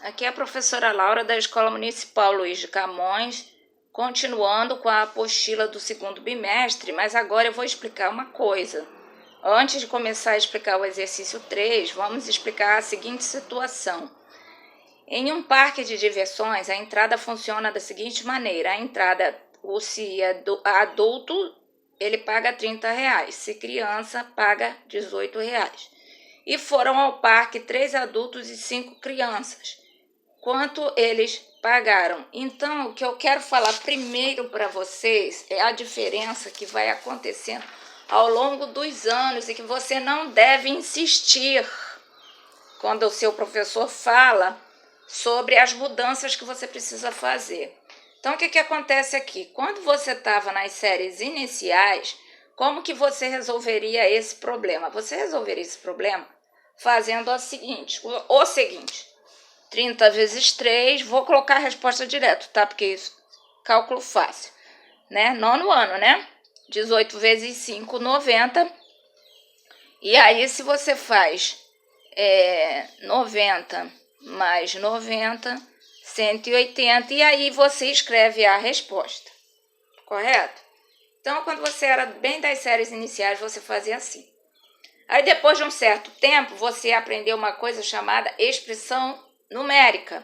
Aqui é a professora Laura da Escola Municipal Luiz de Camões, continuando com a apostila do segundo bimestre, mas agora eu vou explicar uma coisa. Antes de começar a explicar o exercício 3, vamos explicar a seguinte situação. Em um parque de diversões, a entrada funciona da seguinte maneira. A entrada, se é adulto, ele paga R$30, se criança, paga R$18. E foram ao parque 3 adultos e 5 crianças. Quanto eles pagaram? Então, o que eu quero falar primeiro para vocês é a diferença que vai acontecendo ao longo dos anos e que você não deve insistir quando o seu professor fala sobre as mudanças que você precisa fazer. Então, o que acontece aqui? Quando você estava nas séries iniciais, como que você resolveria esse problema? Você resolveria esse problema fazendo o seguinte, 30 vezes 3, vou colocar a resposta direto, tá? Porque isso, cálculo fácil, né? Nono ano, né? 18 vezes 5, 90. E aí, se você faz 90 mais 90, 180, e aí você escreve a resposta, correto? Então, quando você era bem das séries iniciais, você fazia assim. Aí, depois de um certo tempo, você aprendeu uma coisa chamada expressão numérica.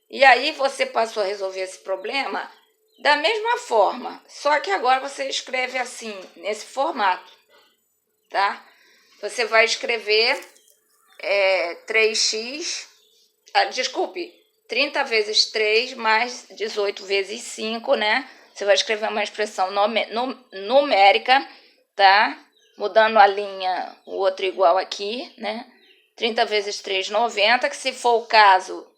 E aí você passou a resolver esse problema da mesma forma, só que agora você escreve assim, nesse formato, tá? Você vai escrever 3x, 30 vezes 3 mais 18 vezes 5, né? Você vai escrever uma expressão numérica, tá? Mudando a linha, o outro igual aqui, né? 30 vezes 3, 90, que se for o caso,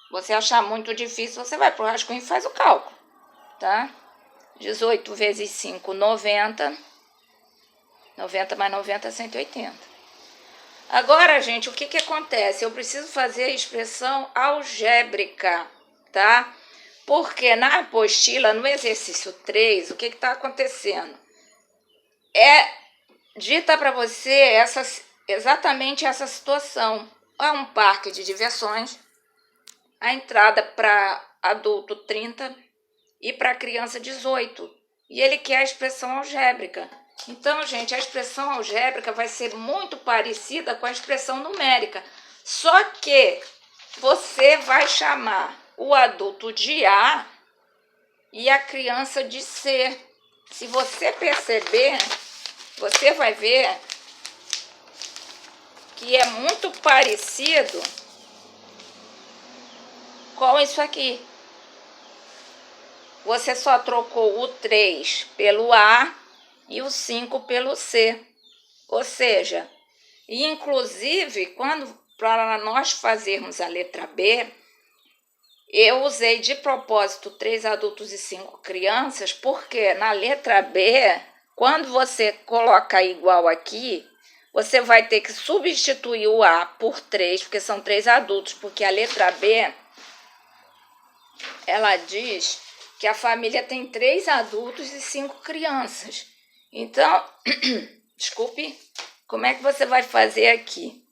você achar muito difícil, você vai pro rascunho e faz o cálculo, tá? 18 vezes 5, 90. 90 mais 90 é 180. Agora, gente, o que acontece? Eu preciso fazer a expressão algébrica, tá? Porque na apostila, no exercício 3, o que está acontecendo? Dita para você exatamente essa situação. É um parque de diversões, a entrada para adulto 30 e para criança 18. E ele quer a expressão algébrica. Então, gente, a expressão algébrica vai ser muito parecida com a expressão numérica. Só que você vai chamar o adulto de A e a criança de C. Se você perceber, você vai ver que é muito parecido com isso aqui. Você só trocou o 3 pelo A e o 5 pelo C. Ou seja, inclusive, para nós fazermos a letra B, eu usei de propósito 3 adultos e 5 crianças, porque na letra B, quando você coloca igual aqui, você vai ter que substituir o A por 3, porque são 3 adultos, porque a letra B, ela diz que a família tem 3 adultos e 5 crianças. Então, desculpe, como é que você vai fazer aqui?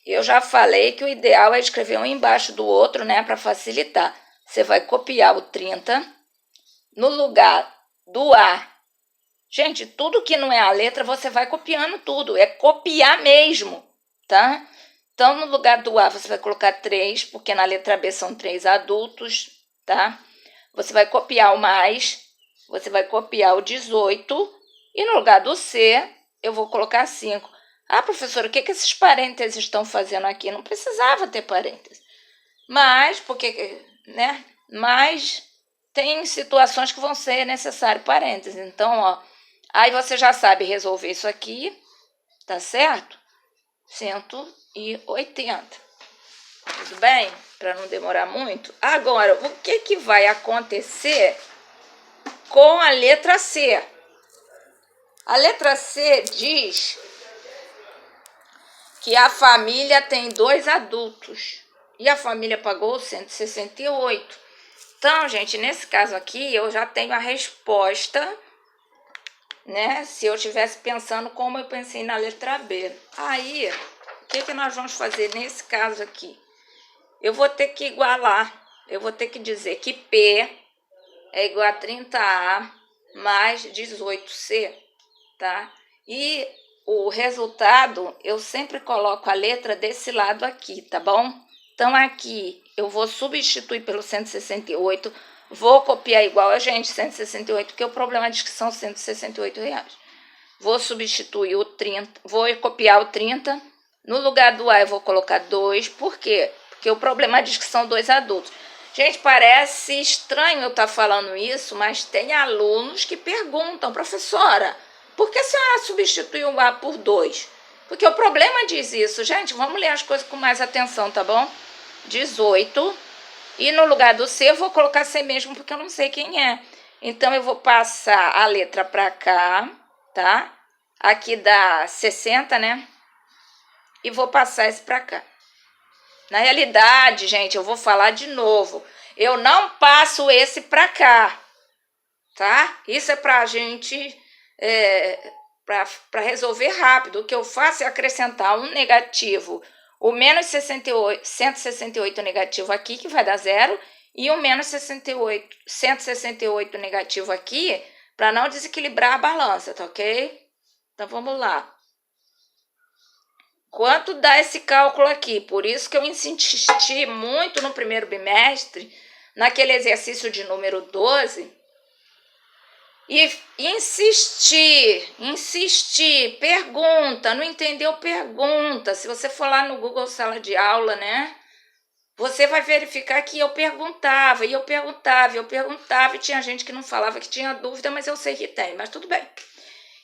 Eu já falei que o ideal é escrever um embaixo do outro, né, para facilitar. Você vai copiar o 30 no lugar do A. Gente, tudo que não é a letra, você vai copiando tudo. É copiar mesmo, tá? Então, no lugar do A, você vai colocar 3, porque na letra B são 3 adultos, tá? Você vai copiar o mais, você vai copiar o 18, e no lugar do C, eu vou colocar 5. Ah, professora, o que esses parênteses estão fazendo aqui? Não precisava ter parênteses. Mas, né? Mas tem situações que vão ser necessário parênteses. Então, ó, aí você já sabe resolver isso aqui, tá certo? 180. Tudo bem? Para não demorar muito. Agora, o que vai acontecer com a letra C? A letra C diz que a família tem 2 adultos e a família pagou 168. Então, gente, nesse caso aqui, eu já tenho a resposta, né? Se eu estivesse pensando como eu pensei na letra B. Aí, o que nós vamos fazer nesse caso aqui? eu vou ter que igualar. Eu vou ter que dizer que P é igual a 30A mais 18C, tá? E o resultado, eu sempre coloco a letra desse lado aqui, tá bom? Então, aqui eu vou substituir pelo 168, vou copiar igual a gente, 168, porque o problema diz que são R$168. Vou substituir o 30, vou copiar o 30. No lugar do A eu vou colocar 2. Por quê? Porque o problema diz que são 2 adultos. Gente, parece estranho eu estar falando isso, mas tem alunos que perguntam, professora, por que a senhora substituiu o A por 2? Porque o problema diz isso. Gente, vamos ler as coisas com mais atenção, tá bom? 18. E no lugar do C eu vou colocar C mesmo, porque eu não sei quem é. Então, eu vou passar a letra para cá, tá? Aqui dá 60, né? E vou passar esse para cá. Na realidade, gente, eu vou falar de novo. Eu não passo esse para cá, tá? Isso é para a gente, para resolver rápido. O que eu faço é acrescentar um negativo, o menos 168 negativo aqui, que vai dar 0, e o menos 168 negativo aqui, para não desequilibrar a balança, tá ok? Então, vamos lá. Quanto dá esse cálculo aqui? Por isso que eu insisti muito no primeiro bimestre, naquele exercício de número 12, e insistir, pergunta, não entendeu? Pergunta. Se você for lá no Google Sala de Aula, né? Você vai verificar que eu perguntava, e tinha gente que não falava que tinha dúvida, mas eu sei que tem, mas tudo bem.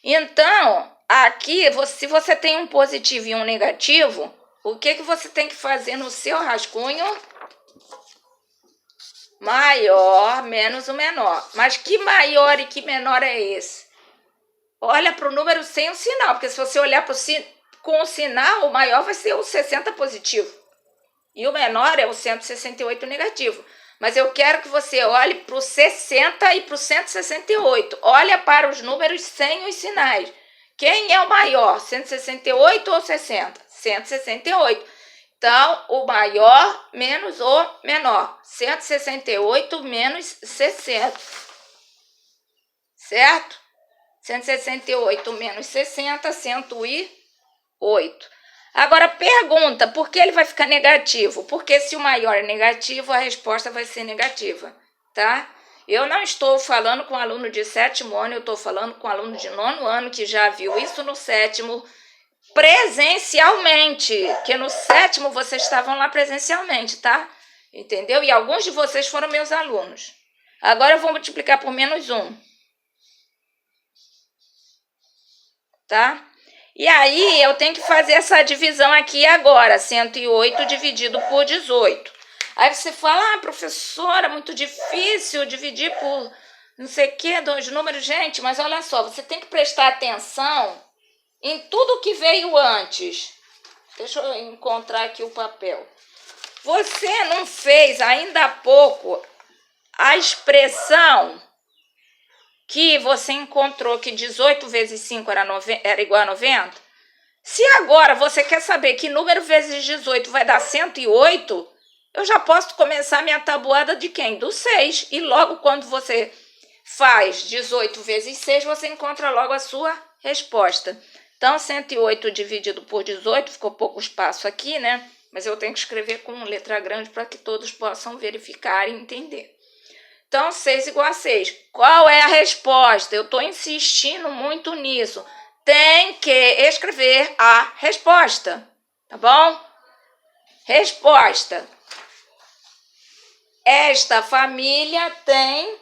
Então, aqui, se você tem um positivo e um negativo, o que você tem que fazer no seu rascunho? Maior menos o menor. Mas que maior e que menor é esse? Olha para o número sem o sinal, porque se você olhar com o sinal, o maior vai ser o 60 positivo. E o menor é o 168 negativo. Mas eu quero que você olhe para o 60 e para o 168. Olha para os números sem os sinais. Quem é o maior, 168 ou 60? 168. Então, o maior menos o menor. 168 menos 60. Certo? 168 menos 60, 108. Agora, pergunta, por que ele vai ficar negativo? Porque se o maior é negativo, a resposta vai ser negativa, tá? Eu não estou falando com aluno de 7º ano, eu estou falando com aluno de 9º ano, que já viu isso no 7º presencialmente, que no 7º vocês estavam lá presencialmente, tá? Entendeu? E alguns de vocês foram meus alunos. Agora eu vou multiplicar por menos 1. Tá? E aí, eu tenho que fazer essa divisão aqui agora, 108 dividido por 18. Aí você fala, professora, muito difícil dividir por não sei o que, 2 números. Gente, mas olha só, você tem que prestar atenção em tudo que veio antes. Deixa eu encontrar aqui o papel. Você não fez ainda há pouco a expressão que você encontrou que 18 vezes 5 era igual a 90? Se agora você quer saber que número vezes 18 vai dar 108, eu já posso começar minha tabuada de quem? Do 6. E logo quando você faz 18 vezes 6, você encontra logo a sua resposta. Então, 108 dividido por 18, ficou pouco espaço aqui, né? Mas eu tenho que escrever com letra grande para que todos possam verificar e entender. Então, 6 igual a 6. Qual é a resposta? Eu estou insistindo muito nisso. Tem que escrever a resposta, tá bom? Resposta. Esta família tem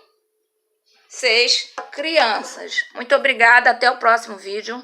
6 crianças. Muito obrigada, até o próximo vídeo.